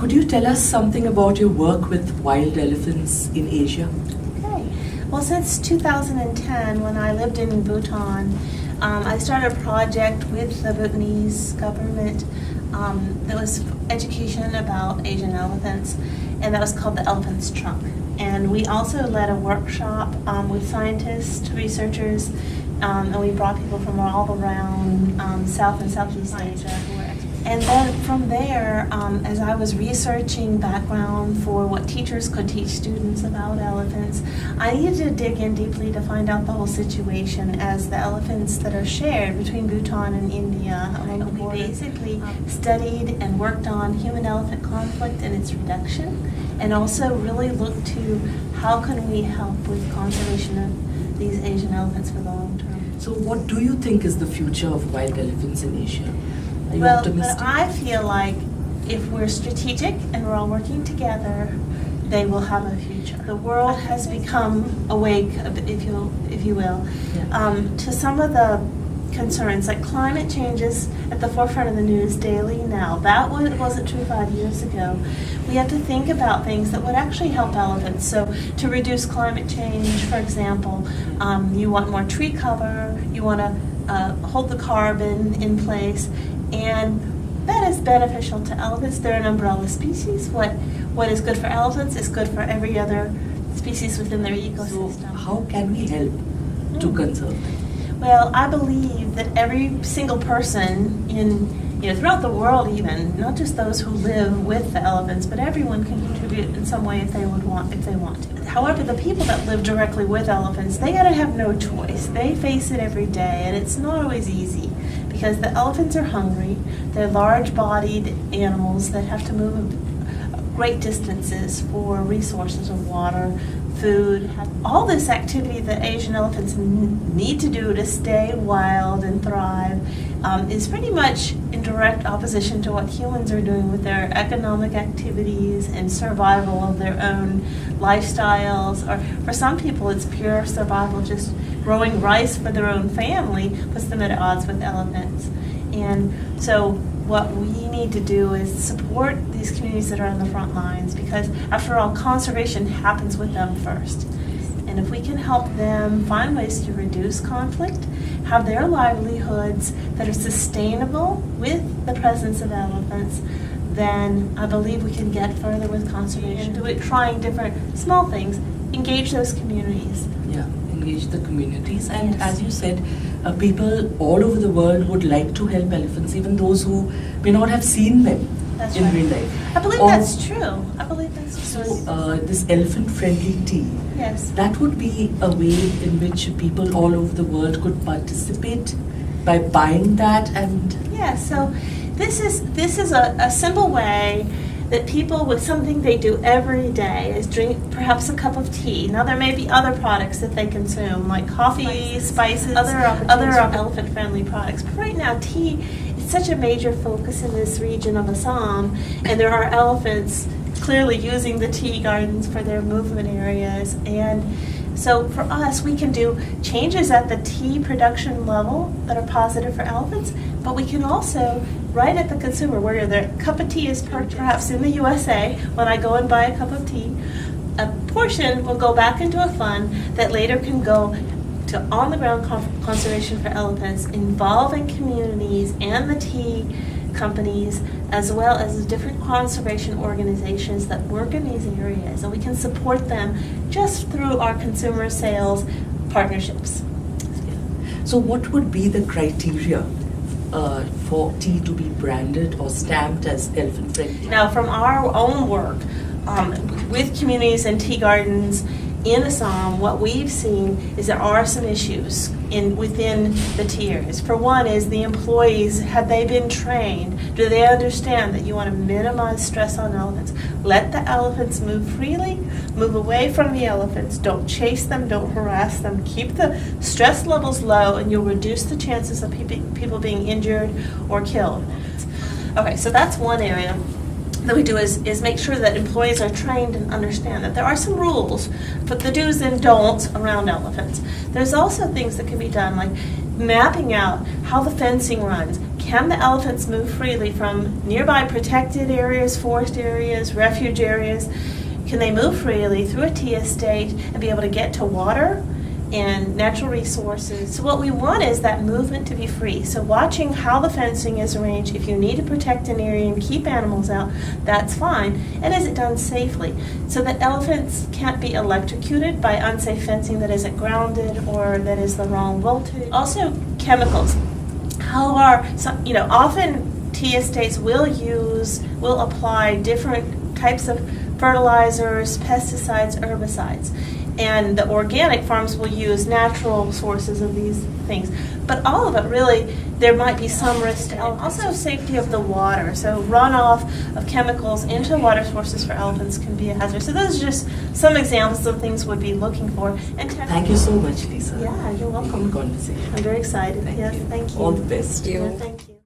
could you tell us something about your work with wild elephants in Asia? Okay. Well, since 2010, when I lived in Bhutan, I started a project with the Bhutanese government that was education about Asian elephants, and that was called the Elephant's Trunk. And we also led a workshop with scientists, researchers, and we brought people from all around South and Southeast Asia who were experts. And then from there, as I was researching background for what teachers could teach students about elephants, I needed to dig in deeply to find out the whole situation as the elephants that are shared between Bhutan and India. We basically studied and worked on human-elephant conflict and its reduction, and also really looked to how can we help with conservation of these Asian elephants for the long term. So what do you think is the future of wild elephants in Asia? Are you Well, optimistic? I feel like if we're strategic and we're all working together, they will have a future. The world has become awake, if you will, to some of the concerns, like climate change is at the forefront of the news daily now. That wasn't true 5 years ago. We have to think about things that would actually help elephants. So to reduce climate change, for example, you want more tree cover, you want to hold the carbon in place, and that is beneficial to elephants. They're an umbrella species. What is good for elephants is good for every other species within their ecosystem. So how can we help to conserve them? Well, I believe that every single person throughout the world, even not just those who live with the elephants, but everyone can contribute in some way if they want to. However, the people that live directly with elephants, they gotta have no choice. They face it every day, and it's not always easy because the elephants are hungry. They're large-bodied animals that have to move great distances for resources of water, food. All this activity that Asian elephants need to do to stay wild and thrive is pretty much in direct opposition to what humans are doing with their economic activities and survival of their own lifestyles. Or for some people, it's pure survival. Just growing rice for their own family puts them at odds with elephants. And so what we need to do is support these communities that are on the front lines, because after all, conservation happens with them first. And if we can help them find ways to reduce conflict, have their livelihoods that are sustainable with the presence of elephants, then I believe we can get further with conservation. Do it trying different small things, engage those communities. Yeah, engage the communities. And yes, as you said, people all over the world would like to help elephants, even those who may not have seen them in real life. I believe that's true. I believe that's true. So this elephant-friendly tea, yes, that would be a way in which people all over the world could participate by buying that. And yeah, so this is a simple way that people, with something they do every day, is drink perhaps a cup of tea. Now there may be other products that they consume, like coffee, spices, other elephant-friendly products. But right now, tea is such a major focus in this region of Assam, and there are elephants clearly using the tea gardens for their movement areas. And so for us, we can do changes at the tea production level that are positive for elephants, but we can also, right at the consumer, where the cup of tea is perhaps in the USA, when I go and buy a cup of tea, a portion will go back into a fund that later can go to on-the-ground conservation for elephants, involving communities and the tea companies, as well as the different conservation organizations that work in these areas. And we can support them just through our consumer sales partnerships. So what would be the criteria for tea to be branded or stamped as elephant-friendly? Now, from our own work with communities and tea gardens in Assam, what we've seen is there are some issues within the tiers. For one is the employees, have they been trained? Do they understand that you want to minimize stress on elephants? Let the elephants move freely, move away from the elephants, don't chase them, don't harass them, keep the stress levels low, and you'll reduce the chances of people being injured or killed. Okay, so that's one area that we do is make sure that employees are trained and understand that there are some rules, but the do's and don'ts around elephants. There's also things that can be done, like mapping out how the fencing runs. Can the elephants move freely from nearby protected areas, forest areas, refuge areas? Can they move freely through a tea estate and be able to get to water and natural resources? So what we want is that movement to be free. So watching how the fencing is arranged, if you need to protect an area and keep animals out, that's fine. And is it done safely? So that elephants can't be electrocuted by unsafe fencing that isn't grounded or that is the wrong voltage. Also, chemicals. Often tea estates will apply different types of fertilizers, pesticides, herbicides. And the organic farms will use natural sources of these things. But all of it really, there might be some risk to elephants. Also safety of the water. So runoff of chemicals into water sources for elephants can be a hazard. So those are just some examples of things we'd be looking for. And thank you so much, Lisa. Yeah, you're welcome. Good conversation. I'm very excited. Thank yes, you. Thank you. All the best. Yeah, thank you.